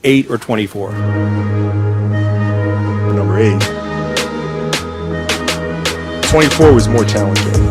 8 or 24? Number 8. 24 was more challenging.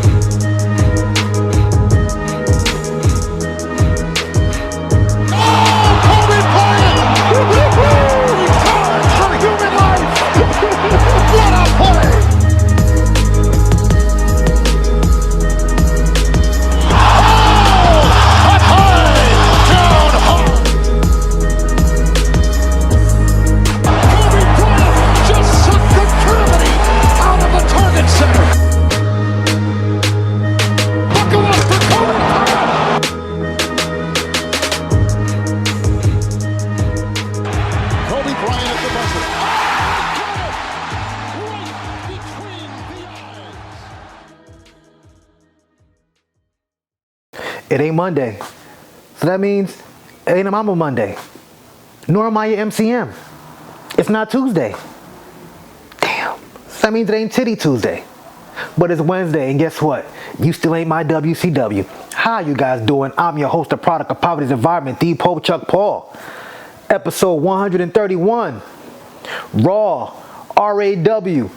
It ain't Monday. So that means it ain't a Mama Monday. Nor am I your MCM. It's not Tuesday. Damn. So that means it ain't Titty Tuesday. But it's Wednesday, and guess what? You still ain't my WCW. How you guys doing? I'm your host, the product of poverty's environment, the Pope Chuck Paul. Episode 131. Raw, R.A.W.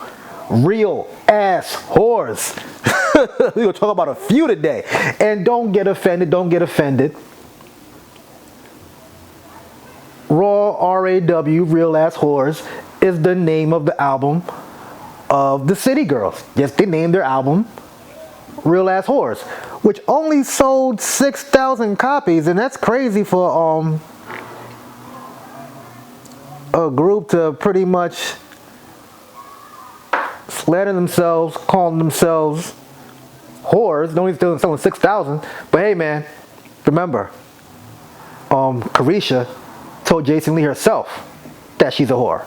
Real ass whores. We're going to talk about a few today. And don't get offended. Raw, R.A.W. Real ass whores is the name of the album of the City Girls. Yes, they named their album Real Ass Whores, which only sold 6,000 copies, and that's crazy for a group to pretty much slander themselves, calling themselves whores. Don't even still selling 6,000. But hey, man, remember, Carisha told Jason Lee herself that she's a whore.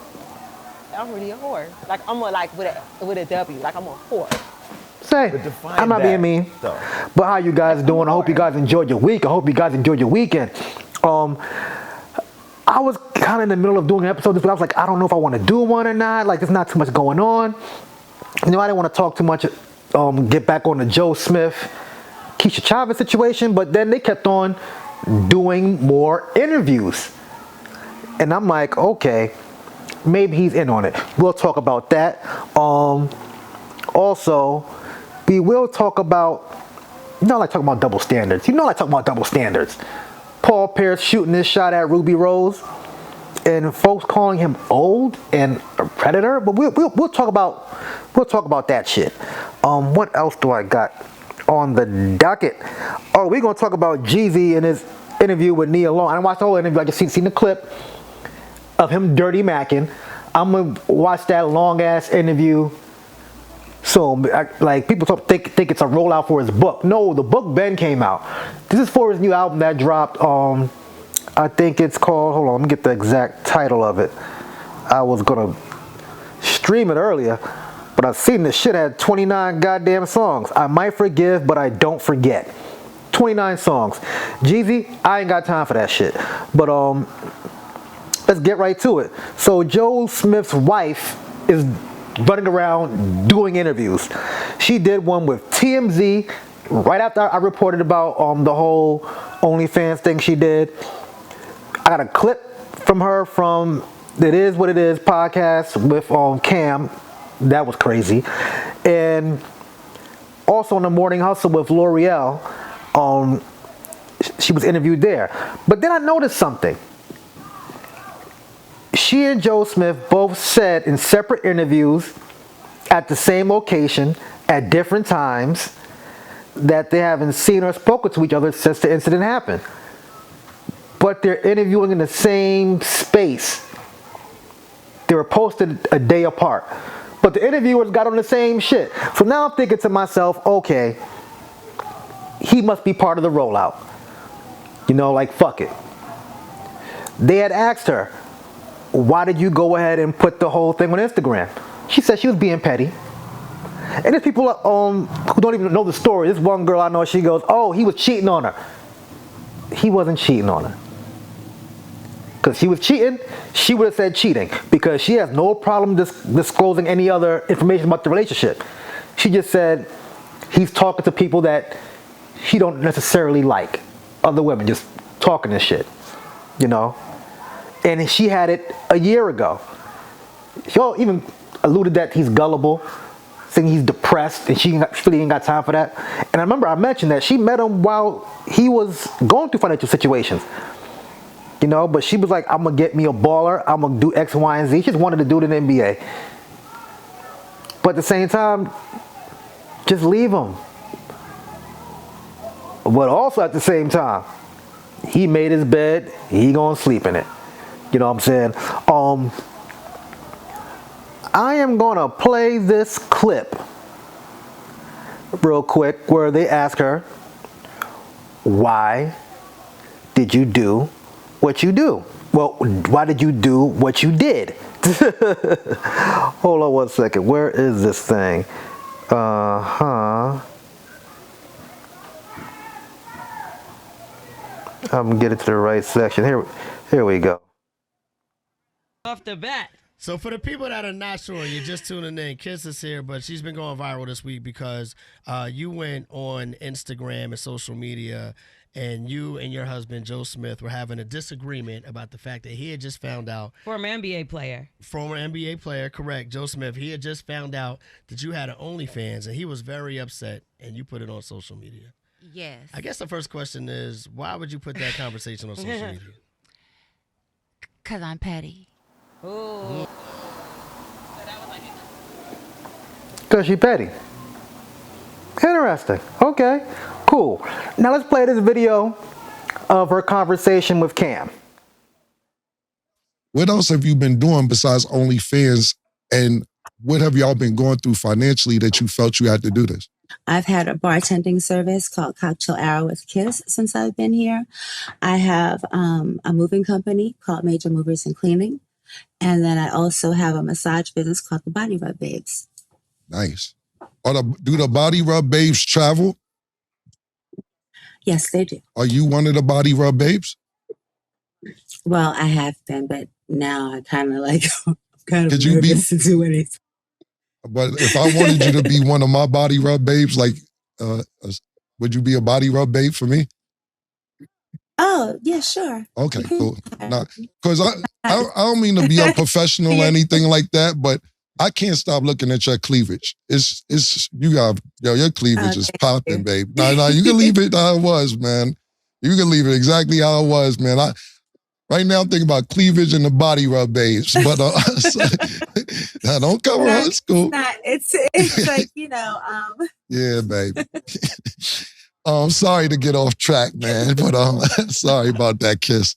I'm really a whore. Like I'm a, like with a W. Like I'm a whore. Say, I'm not being mean. Though. But how you guys doing? I hope you guys enjoyed your week. I hope you guys enjoyed your weekend. I was kind of in the middle of doing an episode this week. I was like, I don't know if I want to do one or not. Like, there's not too much going on. You know, I didn't want to talk too much. Get back on the Joe Smith, Keisha Chavez situation. But then they kept on doing more interviews. And I'm like, okay, maybe he's in on it. We'll talk about that. Also, we will talk about, you know, I like talking about double standards. Paul Pierce shooting this shot at Ruby Rose, and folks calling him old and a predator. But we'll talk about that shit. What else do I got on the docket? Oh, we're gonna talk about Jeezy and his interview with Nia Long. I didn't watch the whole interview. I just seen the clip of him dirty macking. I'm gonna watch that long ass interview. So, like, people think it's a rollout for his book. No, the book Ben came out. This is for his new album that dropped. I think it's called. Hold on, let me get the exact title of it. I was gonna stream it earlier, but I've seen this shit had 29 goddamn songs. I might forgive, but I don't forget. 29 songs. Jeezy, I ain't got time for that shit. But let's get right to it. So Joe Smith's wife is running around doing interviews. She did one with TMZ right after I reported about the whole OnlyFans thing she did. I got a clip from her from It Is What It Is podcast with Cam. That was crazy. And also on the Morning Hustle with L'Oreal, she was interviewed there. But then I noticed something. She and Joe Smith both said in separate interviews at the same location at different times that they haven't seen or spoken to each other since the incident happened. But they're interviewing in the same space. They were posted a day apart. But the interviewers got on the same shit. So now I'm thinking to myself, okay, he must be part of the rollout. You know, like, fuck it. They had asked her, why did you go ahead and put the whole thing on Instagram? She said she was being petty. And there's people who don't even know the story. This one girl I know, she goes, oh, he was cheating on her. He wasn't cheating on her. Because she was cheating, she would have said cheating. Because she has no problem disclosing any other information about the relationship. She just said he's talking to people that he don't necessarily like. Other women just talking this shit. You know? And she had it a year ago. She even alluded that he's gullible, saying he's depressed, and she really ain't got time for that. And I remember I mentioned that she met him while he was going through financial situations. You know, but she was like, I'm going to get me a baller. I'm going to do X, Y, and Z. She just wanted to do it in the NBA. But at the same time, just leave him. But also at the same time, he made his bed. He going to sleep in it. You know what I'm saying? I am going to play this clip real quick where they ask her, why did you do what you do? Well, why did you do what you did? Hold on one second. Where is this thing? I'm gonna get it to the right section. Here we go. Off the bat. So for the people that are not sure, you're just tuning in, Kiss is here, but she's been going viral this week because you went on Instagram and social media, and you and your husband, Joe Smith, were having a disagreement about the fact that he had just found out. Former NBA player. Former NBA player, correct, Joe Smith. He had just found out that you had an OnlyFans, and he was very upset, and you put it on social media. Yes. I guess the first question is, why would you put that conversation on social media? Because I'm petty. Ooh. Because she petty. Interesting. Okay, cool. Now let's play this video of her conversation with Cam. What else have you been doing besides OnlyFans, and what have y'all been going through financially that you felt you had to do this? I've had a bartending service called Cocktail Hour with Kiss since I've been here. I have a moving company called Major Movers and Cleaning. And then I also have a massage business called the Body Rub Babes. Nice. Do the Body Rub Babes travel? Yes, they do. Are you one of the Body Rub Babes? Well, I have been, but now I kind of like, I'm kind of Could you nervous to do anything. But if I wanted you to be one of my Body Rub Babes, like, would you be a Body Rub Babe for me? Oh, yeah, sure. Okay, cool. Because I don't mean to be unprofessional or anything like that, but I can't stop looking at your cleavage. Your cleavage is popping, babe. No, you can leave it how it was, man. You can leave it exactly how it was, man. Right now I'm thinking about cleavage and the Body Rub Babes, but don't cover her. It's cool. It's like, Yeah, baby. I'm sorry to get off track, man, but sorry about that, Kiss.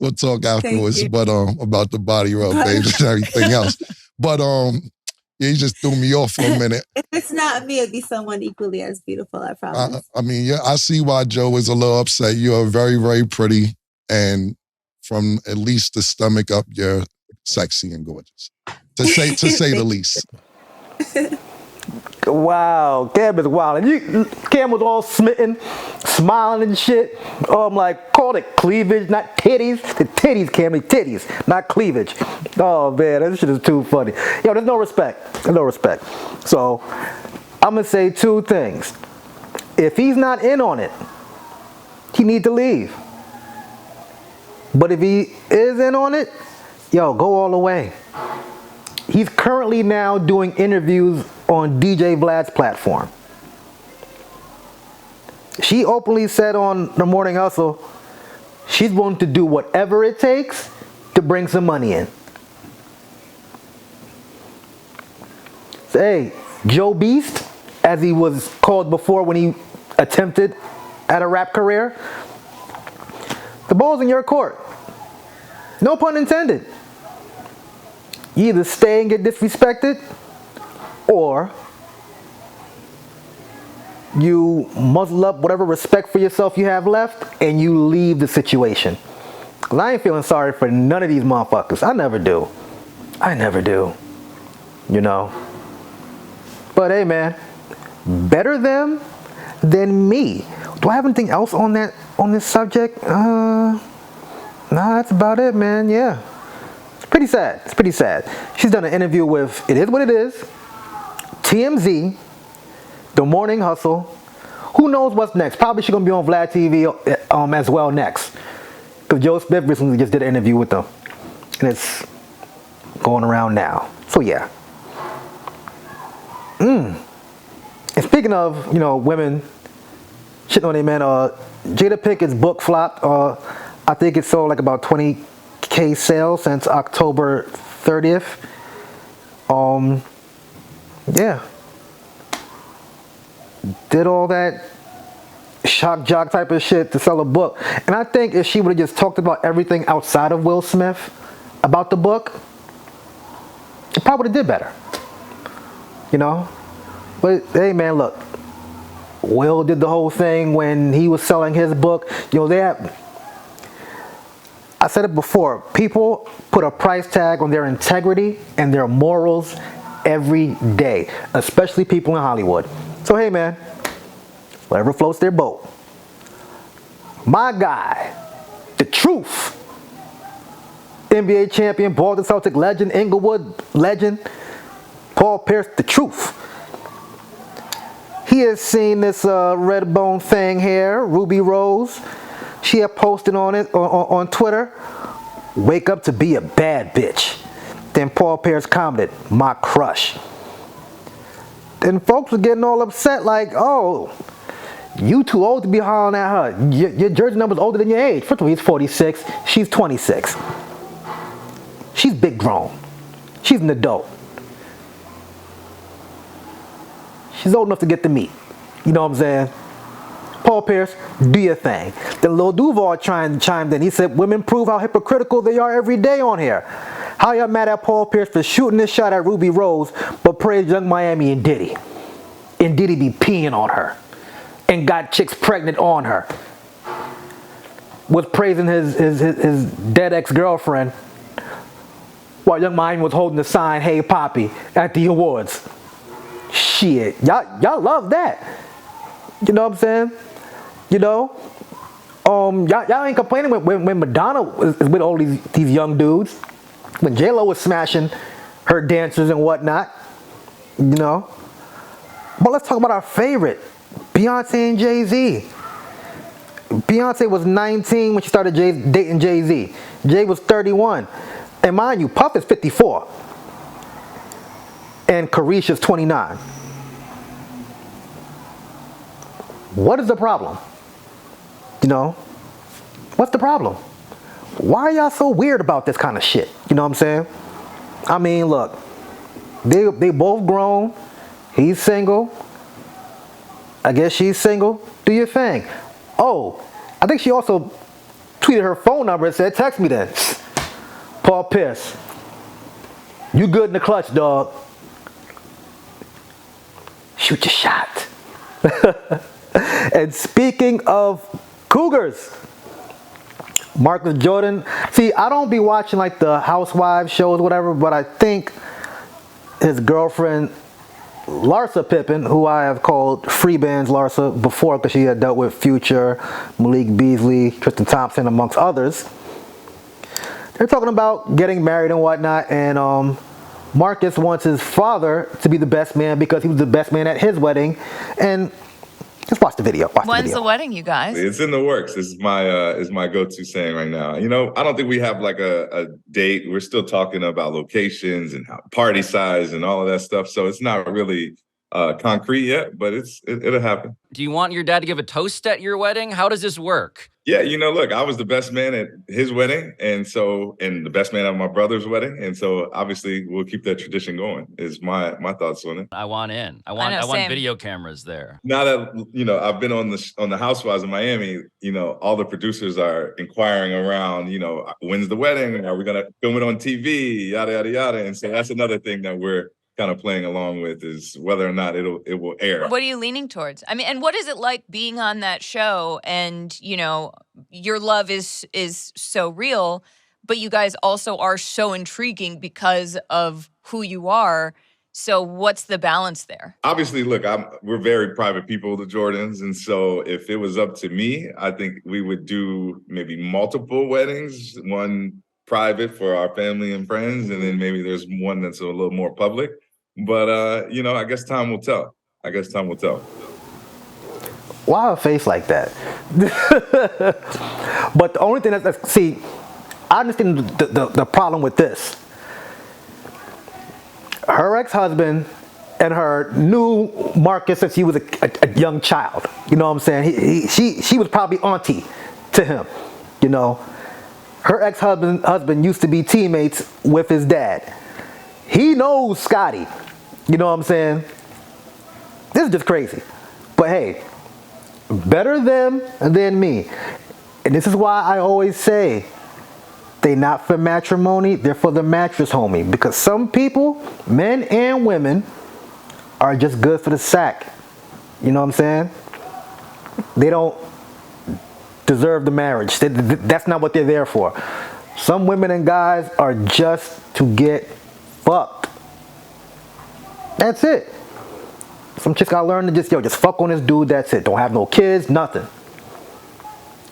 We'll talk afterwards, but about the Body Rub Babes and everything else. But you just threw me off for a minute. If it's not me, it'd be someone equally as beautiful, I promise. I see why Joe is a little upset. You are very, very pretty, and from at least the stomach up, you're sexy and gorgeous, to say the least. Wow, Cam is wild. And Cam was all smitten, smiling and shit. Oh, I'm like, call it cleavage, not titties. The titties, Cam, the titties, not cleavage. Oh, man, that shit is too funny. Yo, there's no respect. There's no respect. So, I'm going to say two things. If he's not in on it, he need to leave. But if he is in on it, yo, go all the way. He's currently now doing interviews on DJ Vlad's platform. She openly said on The Morning Hustle, she's willing to do whatever it takes to bring some money in. So, hey, Joe Beast, as he was called before when he attempted at a rap career, the ball's in your court. No pun intended. You either stay and get disrespected, or you muzzle up whatever respect for yourself you have left and you leave the situation. 'Cause I ain't feeling sorry for none of these motherfuckers. I never do. You know. But hey, man, better them than me. Do I have anything else on this subject? Nah, that's about it, man. Yeah. Pretty sad. It's pretty sad. She's done an interview with It Is What It Is, TMZ, The Morning Hustle. Who knows what's next? Probably she's gonna be on Vlad TV as well next. Because Joe Smith recently just did an interview with them. And it's going around now. So yeah. And speaking of, women shitting on their men, Jada Pinkett's book flopped. I think it sold like about 20K sales since October 30th. Yeah. Did all that shock jock type of shit to sell a book. And I think if she would have just talked about everything outside of Will Smith about the book, it probably would have did better. But hey man, look. Will did the whole thing when he was selling his book. I said it before, people put a price tag on their integrity and their morals every day, especially people in Hollywood. So hey man, whatever floats their boat. My guy, the truth, NBA champion, Boston Celtic legend, Inglewood legend, Paul Pierce, the truth. He has seen this red bone thing here, Ruby Rose. She had posted on it on Twitter, "Wake up to be a bad bitch." Then Paul Pierce commented, "My crush." Then folks were getting all upset like, "Oh, you too old to be hollering at her. Your jersey number's older than your age." First of all, he's 46, she's 26. She's big grown. She's an adult. She's old enough to get the meat. You know what I'm saying? Paul Pierce, do your thing. Then Lil Duval chimed in. He said, "Women prove how hypocritical they are every day on here. How y'all mad at Paul Pierce for shooting this shot at Ruby Rose, but praise Young Miami and Diddy? And Diddy be peeing on her and got chicks pregnant on her. Was praising his dead ex-girlfriend while Young Miami was holding the sign, 'Hey Poppy,' at the awards. Shit, y'all love that. You know what I'm saying? Y'all ain't complaining when Madonna is with all these young dudes. When J-Lo was smashing her dancers and whatnot. But let's talk about our favorite, Beyonce and Jay-Z. Beyonce was 19 when she started dating Jay-Z. Jay was 31. And mind you, Puff is 54. And Carisha's 29. What is the problem? What's the problem? Why are y'all so weird about this kind of shit? You know what I'm saying? I mean, look, they both grown. He's single. I guess she's single. Do your thing. Oh, I think she also tweeted her phone number and said, "Text me then." Paul Pierce, you good in the clutch, dog. Shoot your shot. And speaking of cougars, Marcus Jordan. See, I don't be watching like the Housewives shows or whatever, but I think his girlfriend, Larsa Pippen, who I have called Freebands Larsa before because she had dealt with Future, Malik Beasley, Tristan Thompson, amongst others. They're talking about getting married and whatnot, and Marcus wants his father to be the best man because he was the best man at his wedding. And just watch the video. When's the wedding, you guys? It's in the works. This is my go-to saying right now. I don't think we have like a date. We're still talking about locations and party size and all of that stuff. So it's not really concrete yet, but it'll happen. Do you want your dad to give a toast at your wedding? How does this work? Yeah, look, I was the best man at his wedding, and the best man at my brother's wedding, and so obviously we'll keep that tradition going. Is my thoughts on it. I want in. I want video cameras there. Now that I've been on the Housewives in Miami, all the producers are inquiring around, when's the wedding? Are we gonna film it on TV? Yada yada yada. And so that's another thing that we're kind of playing along with, is whether or not it will air. What are you leaning towards? I mean, and what is it like being on that show? And your love is so real, but you guys also are so intriguing because of who you are. So what's the balance there? Obviously, look, we're very private people, the Jordans, and so if it was up to me, I think we would do maybe multiple weddings, one private for our family and friends, and then maybe there's one that's a little more public. But I guess time will tell. Why her face like that? But the only thing see, I understand the problem with this. Her ex-husband and her knew Marcus since he was a young child. You know what I'm saying? She was probably auntie to him. You know, her ex-husband used to be teammates with his dad. He knows Scotty. You know what I'm saying? This is just crazy. But hey, better them than me. And this is why I always say, they not for matrimony, they're for the mattress, homie. Because some people, men and women, are just good for the sack. You know what I'm saying? They don't deserve the marriage. That's not what they're there for. Some women and guys are just to get fucked. That's it. Some chicks gotta learn to just fuck on this dude, that's it. Don't have no kids, nothing.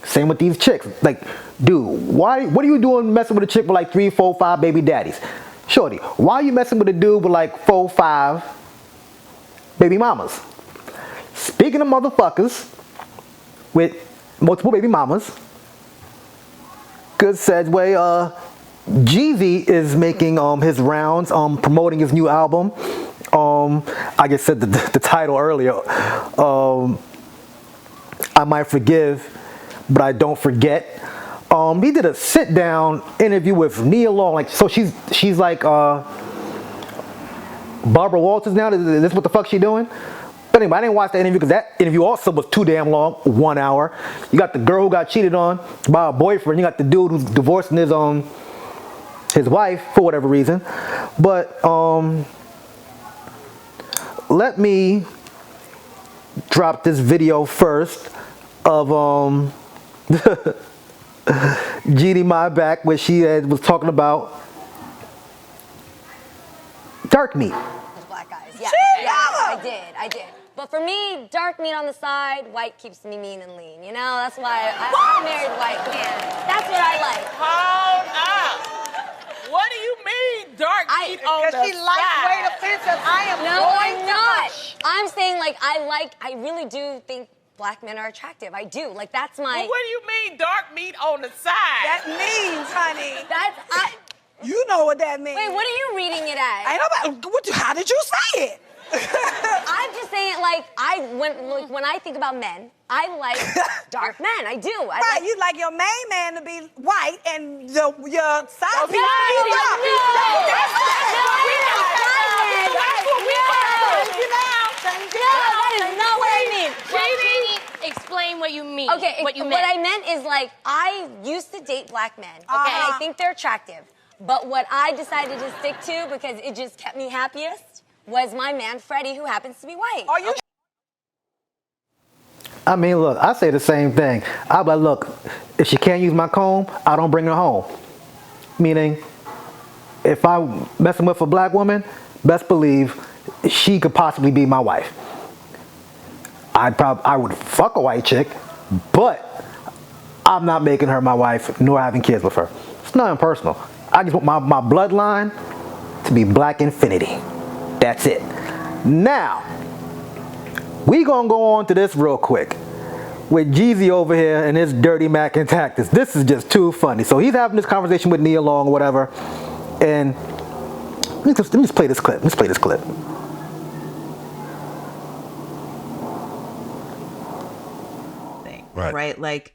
Same with these chicks. Like, dude, what are you doing messing with a chick with like 3, 4, 5 baby daddies? Shorty, why are you messing with a dude with like 4, 5 baby mamas? Speaking of motherfuckers with multiple baby mamas, good segue, Jeezy is making his rounds, promoting his new album. I just said the title earlier. I might forgive, but I don't forget. He did a sit-down interview with Nia Long. Like, so she's like Barbara Walters now. Is this what the fuck she doing? But anyway, I didn't watch that interview because that interview also was too damn long, 1 hour. You got the girl who got cheated on by a boyfriend. You got the dude who's divorcing his wife for whatever reason. But let me drop this video first of GD My Back, where she was talking about dark meat. Black guys. Yeah, I did. But for me, dark meat on the side, white keeps me mean and lean. You know, that's why I married white. Yeah, that's what I like. Hold up. What do you mean, dark meat on the side? Because she lightweight offensive. I am I'm not. I'm saying, like, I really do think black men are attractive. I do. Like, that's my... Well, what do you mean, dark meat on the side? That means, honey. That's... You know what that means. Wait, what are you reading it as? How did you say it? I'm just saying, like, when I think about men, I like dark men. I do. Right, you like your main man to be white and your side piece to be dark. That is not what I mean. Jeezy, explain what you mean. Okay, what I meant is, like, I used to date black men, okay, and I think they're attractive. But what I decided to stick to, because it just kept me happiest, was my man Freddie, who happens to be white. Are you? I mean, look, I say the same thing. I'm like, look, if she can't use my comb, I don't bring her home. Meaning, if I'm messing with a black woman, best believe she could possibly be my wife. I would fuck a white chick, but I'm not making her my wife, nor having kids with her. It's nothing personal. I just want my bloodline to be black infinity. That's it. Now, we gonna go on to this real quick with Jeezy over here and his dirty Mac and tactics. This is just too funny. So he's having this conversation with Nia Long or whatever, and let me just play this clip. Let's play this clip. Right? Like,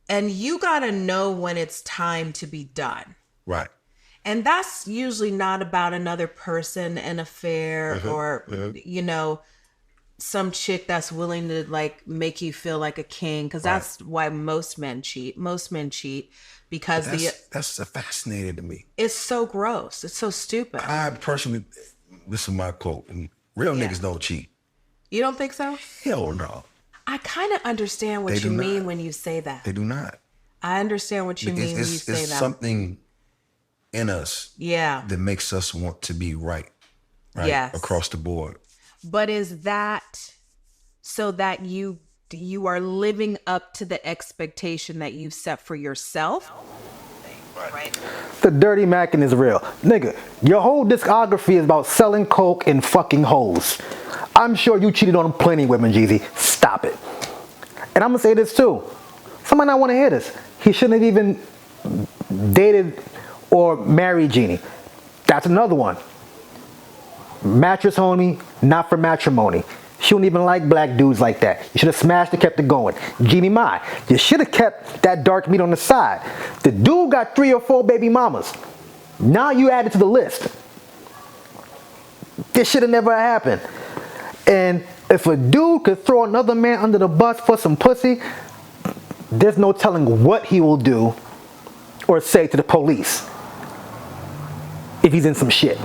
and you gotta know when it's time to be done. Right. And that's usually not about another person, an affair, or, you know, some chick that's willing to, like, make you feel like a king. Because that's why most men cheat. Most men cheat because that's fascinating to me. It's so gross. It's so stupid. I personally, this is my quote, and real niggas don't cheat. You don't think so? Hell no. I kind of understand what you mean when you say that. They do not. I understand what you mean when you say that. It's something in us that makes us want to be right across the board. But is that so that you are living up to the expectation that you've set for yourself? Right. The dirty Mackin is real. Nigga, your whole discography is about selling coke and fucking hoes. I'm sure you cheated on plenty of women, Jeezy. Stop it. And I'm gonna say this too. Somebody not want to hear this. He shouldn't have even dated or married Jeannie. That's another one. Mattress homie, not for matrimony. She don't even like black dudes like that. You should have smashed and kept it going. Jeannie Mai, you should have kept that dark meat on the side. The dude got 3 or 4 baby mamas. Now you add it to the list. This should have never happened. And if a dude could throw another man under the bus for some pussy, there's no telling what he will do or say to the police if he's in some shit.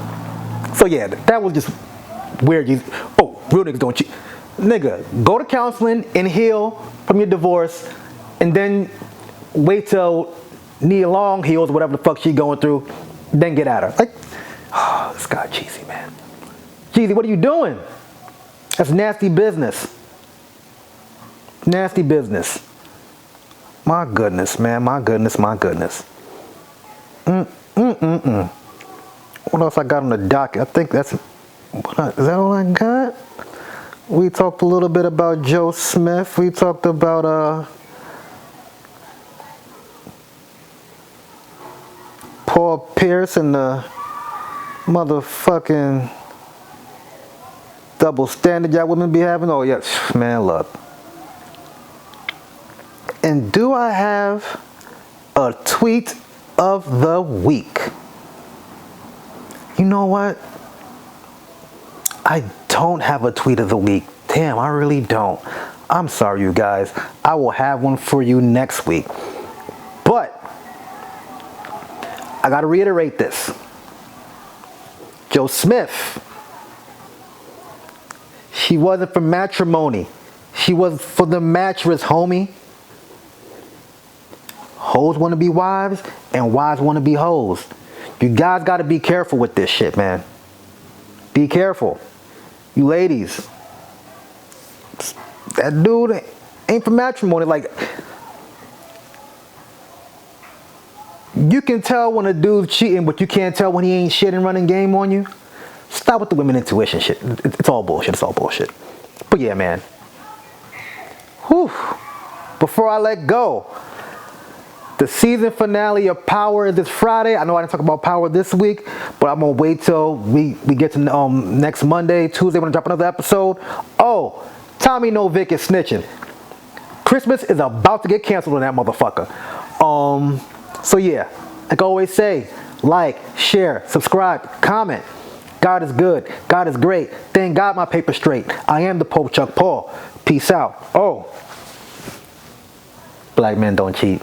So yeah, that was just weird. Oh, real niggas don't cheat. Nigga, go to counseling and heal from your divorce, and then wait till Nia Long heals whatever the fuck she going through, then get at her. Like, oh, this guy Jeezy, man. Jeezy, what are you doing? That's nasty business. Nasty business. My goodness, man. My goodness, my goodness. What else I got on the docket? I think that's... Is that all I got? We talked a little bit about Joe Smith. We talked about Paul Pierce and the motherfucking double standard y'all women be having. Oh yeah, man, look. And do I have a tweet of the week? You know what? I don't have a tweet of the week. Damn, I really don't. I'm sorry, you guys. I will have one for you next week. But I gotta reiterate this. Joe Smith, she wasn't for matrimony. She was for the mattress, homie. Hoes want to be wives, and wives want to be hoes. You guys got to be careful with this shit, man. Be careful. You ladies. That dude ain't for matrimony. Like, you can tell when a dude's cheating, but you can't tell when he ain't shit and running game on you. Stop with the women intuition shit. It's all bullshit. It's all bullshit. But yeah, man. Whew. Before I let go, the season finale of Power is this Friday. I know I didn't talk about Power this week, but I'm going to wait till we get to next Monday, Tuesday when I drop another episode. Oh, Tommy No Vic is snitching. Christmas is about to get canceled on that motherfucker. So yeah, like I always say, like, share, subscribe, comment. God is good. God is great. Thank God my paper straight. I am the Pope Chuck Paul. Peace out. Oh, black men don't cheat.